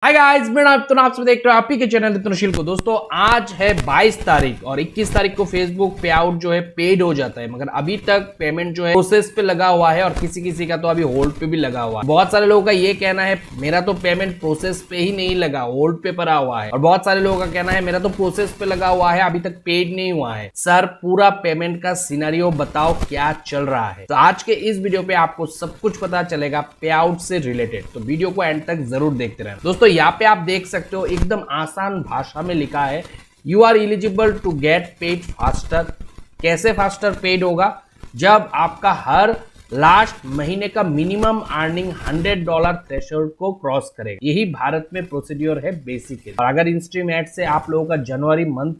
Hi guys, मैं आप सब देख रहे हो आप ही के चैनल तनुशील को। दोस्तों आज है 22 तारीख और 21 तारीख को फेसबुक पे आउट जो है पेड हो जाता है, मगर अभी तक पेमेंट जो है प्रोसेस पे लगा हुआ है और किसी का तो अभी होल्ड पे भी लगा हुआ है। बहुत सारे लोगों का ये कहना है मेरा तो पेमेंट प्रोसेस पे ही नहीं लगा, होल्ड पे पड़ा हुआ है। और बहुत सारे लोगों का कहना है मेरा तो प्रोसेस पे लगा हुआ है, अभी तक पेड नहीं हुआ है। सर पूरा पेमेंट का सिनेरियो बताओ क्या चल रहा है। तो आज के इस वीडियो पे आपको सब कुछ पता चलेगा पे आउट से रिलेटेड, तो वीडियो को एंड तक जरूर देखते रहना। दोस्तों यहाँ पे आप देख सकते हो एकदम आसान भाषा में लिखा है you are eligible to get paid faster. कैसे फास्टर पेड होगा? जब आपका हर लास्ट महीने का मिनिमम अर्निंग $100 थ्रेशोल्ड को क्रॉस करेगा। यही भारत में प्रोसीड्योर है बेसिकली। और अगर इनस्ट्रीम एड से आप लोगों का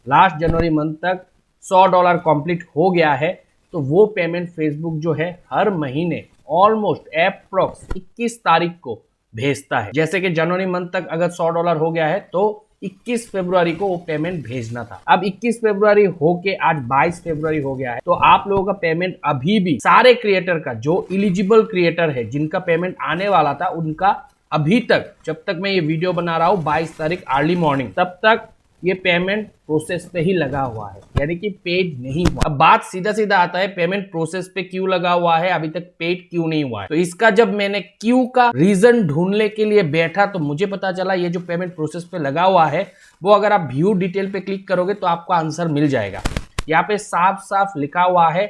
लास्ट जनवरी मंथ तक $100 कंप्लीट हो गया है तो वो पेमेंट फेसबुक जो है हर महीने ऑलमोस्ट अप्रॉक्स 21 तारीख को भेजता है। जैसे कि जनवरी मंथ तक अगर $100 हो गया है तो 21 फरवरी को वो पेमेंट भेजना था। अब 21 फरवरी होके आज 22 फरवरी हो गया है, तो आप लोगों का पेमेंट अभी भी सारे क्रिएटर का, जो एलिजिबल क्रिएटर है जिनका पेमेंट आने वाला था, उनका अभी तक, जब तक मैं ये वीडियो बना रहा हूँ 22 तारीख अर्ली मॉर्निंग, तब तक ये पेमेंट प्रोसेस पे ही लगा हुआ है, यानी कि पेड नहीं हुआ। अब बात सीधा आता है पेमेंट प्रोसेस पे क्यों लगा हुआ है, अभी तक पेड क्यों नहीं हुआ है। तो इसका जब मैंने क्यों का रीजन ढूंढने के लिए बैठा तो मुझे पता चला ये जो पेमेंट प्रोसेस पे लगा हुआ है वो अगर आप व्यू डिटेल पे क्लिक करोगे तो आपको आंसर मिल जाएगा। यहाँ पे साफ साफ लिखा हुआ है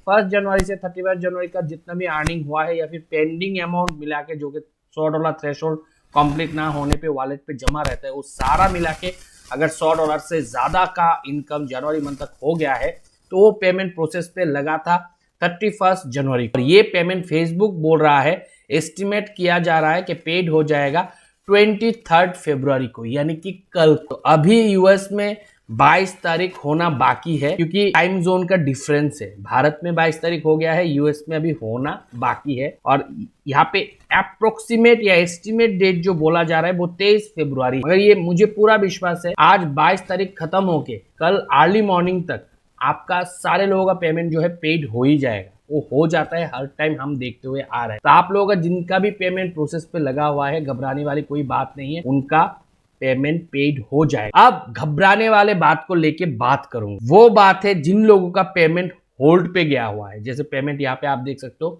1 जनवरी से 31 जनवरी का जितना भी अर्निंग हुआ है या फिर पेंडिंग अमाउंट मिला के, जो कि $100 थ्रेशोल्ड कंप्लीट ना होने पे वॉलेट पे जमा रहता है, वो सारा मिला के अगर $100 से ज्यादा का इनकम जनवरी मंथ तक हो गया है तो वो पेमेंट प्रोसेस पे लगा था 31 जनवरी को। ये पेमेंट फेसबुक बोल रहा है, एस्टिमेट किया जा रहा है कि पेड हो जाएगा 23 फरवरी को, यानी कि कल। तो अभी यूएस में 22 तारीख होना बाकी है क्योंकि टाइम जोन का डिफरेंस है। भारत में 22 तारीख हो गया है, यूएस में अभी होना बाकी है। और यहाँ पे अप्रोक्सीमेट या एस्टिमेट डेट जो बोला जा रहा है वो 23 फरवरी। मगर ये मुझे पूरा विश्वास है आज 22 तारीख खत्म होके कल अर्ली मॉर्निंग तक आपका सारे लोगों का पेमेंट जो है पेड हो ही जाएगा। वो हो जाता है, हर टाइम हम देखते हुए आ रहे हैं। तो आप लोगों का जिनका भी पेमेंट प्रोसेस पे लगा हुआ है, घबराने वाली कोई बात नहीं है, उनका पेमेंट पेड हो जाएगा। अब घबराने वाले बात को लेके बात करूंगा, वो बात है जिन लोगों का पेमेंट होल्ड पे गया हुआ है। जैसे पेमेंट यहाँ पे आप देख सकते हो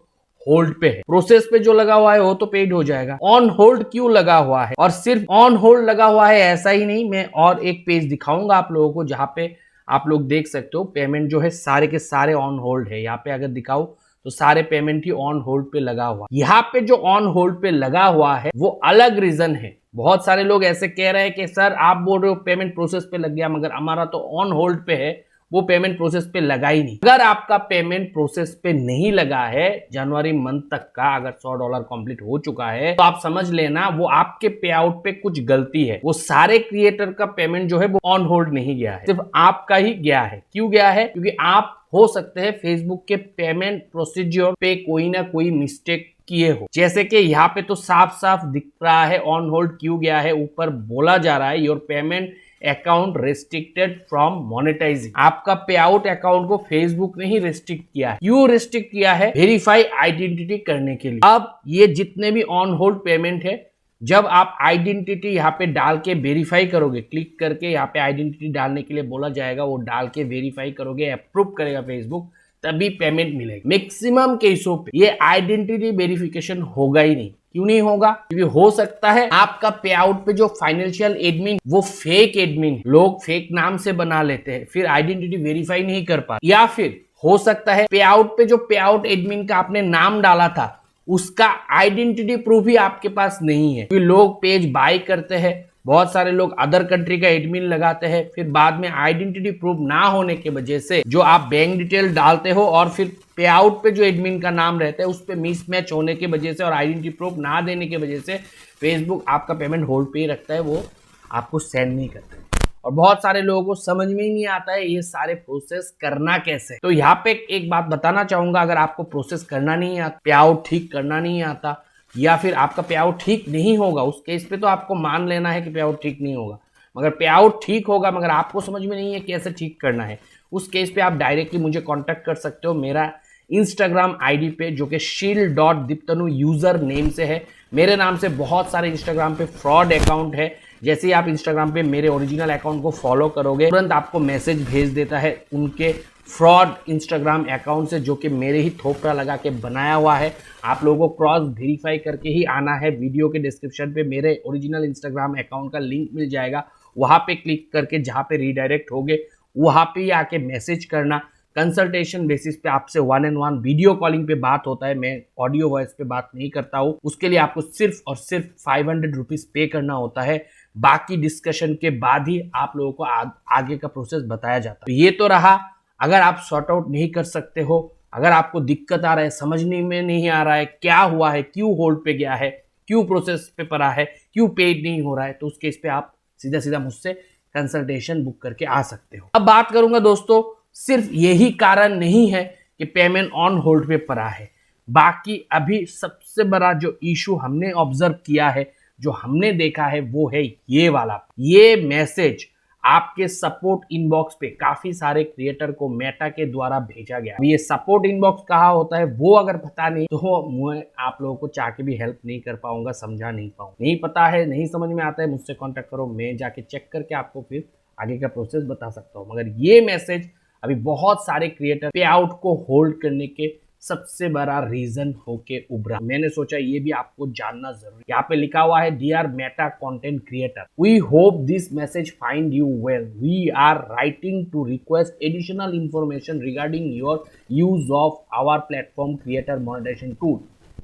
होल्ड पे है, प्रोसेस पे जो लगा हुआ है वो तो पेड हो जाएगा। ऑन होल्ड क्यों लगा हुआ है? और सिर्फ ऑन होल्ड लगा हुआ है ऐसा ही नहीं, मैं और एक पेज दिखाऊंगा आप लोगों को जहां पे आप लोग देख सकते हो पेमेंट जो है सारे के सारे ऑन होल्ड है। यहाँ पे अगर दिखाओ तो सारे पेमेंट ही ऑन होल्ड पे लगा हुआ। यहाँ पे जो ऑन होल्ड पे लगा हुआ है वो अलग रीजन है। बहुत सारे लोग ऐसे कह रहे हैं कि सर आप बोल रहे हो पेमेंट प्रोसेस पे लग गया, मगर हमारा तो ऑन होल्ड पे है, वो पेमेंट प्रोसेस पे लगा ही नहीं। अगर आपका पेमेंट प्रोसेस पे नहीं लगा है जनवरी मंथ तक का, अगर $100 कंप्लीट हो चुका है तो आप समझ लेना वो आपके पे आउट पे कुछ गलती है। वो सारे क्रिएटर का पेमेंट जो है वो ऑन होल्ड नहीं गया है, सिर्फ आपका ही गया है। क्यों गया है? क्योंकि आप हो सकते हैं फेसबुक के पेमेंट प्रोसीजर पे कोई ना कोई मिस्टेक किए हो। जैसे कि यहाँ पे तो साफ साफ दिख रहा है ऑन होल्ड क्यों गया है। ऊपर बोला जा रहा है your payment account restricted from monetising. आपका पे आउट अकाउंट को फेसबुक ने ही रेस्ट्रिक्ट किया है। क्यों रेस्ट्रिक्ट किया है? वेरीफाई आइडेंटिटी करने के लिए। अब ये जितने भी ऑन होल्ड पेमेंट है, जब आप आइडेंटिटी यहाँ पे डाल के वेरीफाई करोगे, क्लिक करके यहाँ पे आइडेंटिटी डालने के लिए बोला जाएगा, वो डाल के वेरीफाई करोगे, अप्रूव करेगा फेसबुक, तभी पेमेंट मिलेगी। मैक्सिमम केसों पे ये आइडेंटिटी वेरिफिकेशन होगा ही नहीं। क्यों नहीं होगा? क्योंकि हो सकता है आपका पे आउट पे जो फाइनेंशियल एडमिन वो फेक एडमिन, लोग फेक नाम से बना लेते हैं, फिर आइडेंटिटी वेरीफाई नहीं कर पाते। या फिर हो सकता है पे आउट पे जो पे आउट एडमिन का आपने नाम डाला था उसका आइडेंटिटी प्रूफ ही आपके पास नहीं है। क्योंकि लोग पेज बाय करते हैं, बहुत सारे लोग अदर कंट्री का एडमिन लगाते हैं, फिर बाद में आइडेंटिटी प्रूफ ना होने की वजह से जो आप बैंक डिटेल डालते हो और फिर पे आउट पे जो एडमिन का नाम रहता है उस पे मिसमैच होने की वजह से और आइडेंटिटी प्रूफ ना देने की वजह से फेसबुक आपका पेमेंट होल्ड पे ही रखता है, वो आपको सेंड नहीं करता है। और बहुत सारे लोगों को समझ में ही नहीं आता है ये सारे प्रोसेस करना कैसे। तो यहाँ पे एक बात बताना चाहूंगा, अगर आपको प्रोसेस करना नहीं आता, पे आउट ठीक करना नहीं आता, या फिर आपका पे आउट ठीक नहीं होगा, उस केस पे तो आपको मान लेना है कि पे आउट ठीक नहीं होगा। मगर पे आउट ठीक होगा मगर आपको समझ में नहीं है कैसे ठीक करना है, उस केस पे आप डायरेक्टली मुझे कांटेक्ट कर सकते हो। मेरा इंस्टाग्राम आईडी पे जो कि shield.diptanu यूजर नेम से है। मेरे नाम से बहुत सारे इंस्टाग्राम पे फ्रॉड अकाउंट है। जैसे ही आप इंस्टाग्राम पे मेरे ओरिजिनल अकाउंट को फॉलो करोगे तुरंत आपको मैसेज भेज देता है उनके फ्रॉड इंस्टाग्राम अकाउंट से, जो कि मेरे ही थोपड़ा लगा के बनाया हुआ है। आप लोगों को क्रॉस वेरीफाई करके ही आना है। वीडियो के डिस्क्रिप्शन पे मेरे ओरिजिनल इंस्टाग्राम अकाउंट का लिंक मिल जाएगा, वहां पे क्लिक करके जहां पे रीडायरेक्ट होगे वहां पे ही आके मैसेज करना। कंसल्टेशन बेसिस पे आपसे 1-on-1 वीडियो कॉलिंग पे बात होता है। मैं ऑडियो वॉइस पे बात नहीं करता हूँ। उसके लिए आपको सिर्फ और सिर्फ 500 रुपीज पे करना होता है। बाकी डिस्कशन के बाद ही आप लोगों को आगे का प्रोसेस बताया जाता है। तो ये तो रहा, अगर आप सॉर्ट आउट नहीं कर सकते हो, अगर आपको दिक्कत आ रहा है, समझने में नहीं आ रहा है क्या हुआ है, क्यों होल्ड पे गया है, क्यों प्रोसेस पे पड़ा है, क्यों पेड नहीं हो रहा है, तो उस केस पे आप सीधा सीधा मुझसे कंसल्टेशन बुक करके आ सकते हो। अब बात करूंगा दोस्तों, सिर्फ यही कारण नहीं है कि पेमेंट ऑन होल्ड पे पड़ा है। बाकी अभी सबसे बड़ा जो इशू हमने ऑब्जर्व किया है, जो हमने देखा है, वो है ये वाला। ये मैसेज आपके सपोर्ट इनबॉक्स पे काफी सारे क्रिएटर को मेटा के द्वारा भेजा गया। ये सपोर्ट इनबॉक्स कहाँ होता है वो अगर पता नहीं तो मैं आप लोगों को चाह के भी हेल्प नहीं कर पाऊंगा, समझा नहीं पाऊंगा। नहीं पता है, नहीं समझ में आता है, मुझसे कांटेक्ट करो, मैं जाके चेक करके आपको फिर आगे का प्रोसेस बता सकता हूँ। मगर ये मैसेज अभी बहुत सारे क्रिएटर पे आउट को होल्ड करने के सबसे बड़ा रीजन होके उभरा। मैंने सोचा ये भी आपको जानना जरूरी। यहाँ पे लिखा हुआ है, dear Meta content creator, we hope this message find you well. We are writing to request additional information regarding your use of our platform creator monetization tool.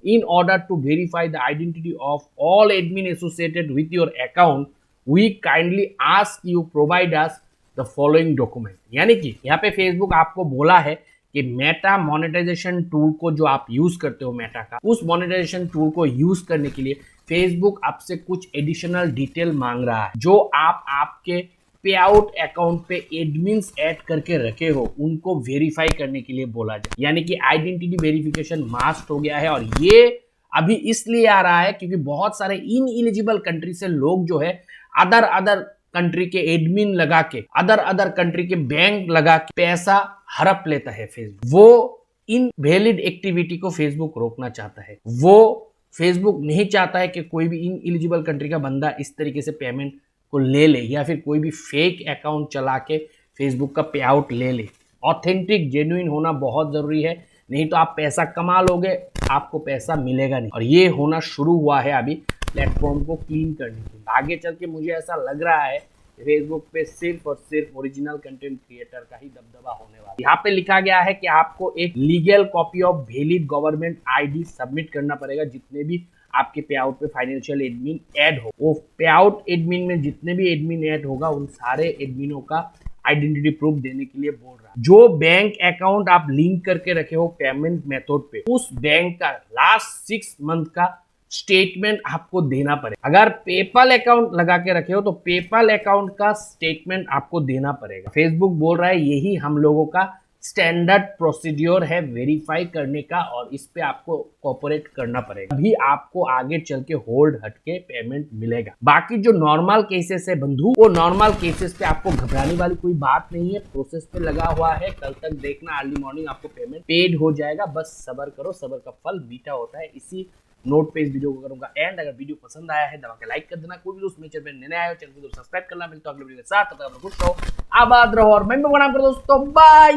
In order to verify the identity of all admin associated with your account, we kindly ask you provide us the following document। यानी कि यहाँ पे Facebook आपको बोला है कि Meta monetization tool को जो आप यूज करते हो मेटा का, उस मोनेटाइजेशन टूल को यूज करने के लिए फेसबुक आपसे कुछ एडिशनल डिटेल मांग रहा है, जो आप आपके पे आउट अकाउंट पे एडमिन्स ऐड करके रखे हो उनको वेरीफाई करने के लिए बोला जाए। यानी कि आइडेंटिटी वेरिफिकेशन मास्ट हो गया है। और ये अभी इसलिए आ रहा है क्योंकि बहुत सारे इन एलिजिबल कंट्री से लोग जो है अदर कंट्री के एडमिन लगा के, अदर कंट्री के बैंक लगा के पैसा हड़प लेता है फेसबुक। वो इन वैलिड एक्टिविटी को फेसबुक रोकना चाहता है। वो फेसबुक नहीं चाहता है कि कोई भी इन एलिजिबल कंट्री का बंदा इस तरीके से पेमेंट को ले ले, या फिर कोई भी फेक अकाउंट चला के फेसबुक का पे आउट ले ले। ऑथेंटिक जेन्युइन होना बहुत जरूरी है, नहीं तो आप पैसा कमा लोगे, आपको पैसा मिलेगा नहीं। और ये होना शुरू हुआ है अभी प्लेटफॉर्म को क्लीन करने के लिए। आगे चल के मुझे ऐसा लग रहा है फेसबुक पे सिर्फ और सिर्फ ओरिजिनल कंटेंट क्रिएटर का ही दबदबा होने वाला है। यहाँ पे लिखा गया है कि आपको एक legal copy of valid government ID submit करना पड़ेगा। जितने भी आपके पे आउट पे फाइनेंशियल एडमिन ऐड हो, वो पे आउट एडमिन में जितने भी एडमिन ऐड होगा उन सारे एडमिनों का आइडेंटिटी प्रूफ देने के लिए बोल रहा है। जो बैंक अकाउंट आप लिंक करके रखे हो पेमेंट मेथड पे, उस बैंक का लास्ट 6 मंथ का स्टेटमेंट आपको देना पड़ेगा। अगर पेपल अकाउंट लगा के रखे हो तो पेपल अकाउंट का स्टेटमेंट आपको देना पड़ेगा। फेसबुक बोल रहा है यही हम लोगों का स्टैंडर्ड प्रोसीड्योर है वेरीफाई करने का, और इस पे आपको कोऑपरेट करना पड़ेगा, अभी आपको आगे चल के होल्ड हट के पेमेंट मिलेगा। बाकी जो नॉर्मल केसेस है बंधु, वो नॉर्मल केसेस पे आपको घबराने वाली कोई बात नहीं है। प्रोसेस पे लगा हुआ है, कल तक देखना, अर्ली मॉर्निंग आपको पेमेंट पेड हो जाएगा। बस सब्र करो, सब्र का फल मीठा होता है। इसी नोट पे इस वीडियो को करूंगा एंड। अगर वीडियो पसंद आया है दबा के लाइक कर देना। कोई भी दोस्त मेरे चैनल पे नया आया हो चैनल को सब्सक्राइब करना। मिलता है अगले वीडियो के साथ, तब तक आप खुश रहो, आबाद रहो और मैं प्रोग्राम करो दोस्तों। बाय।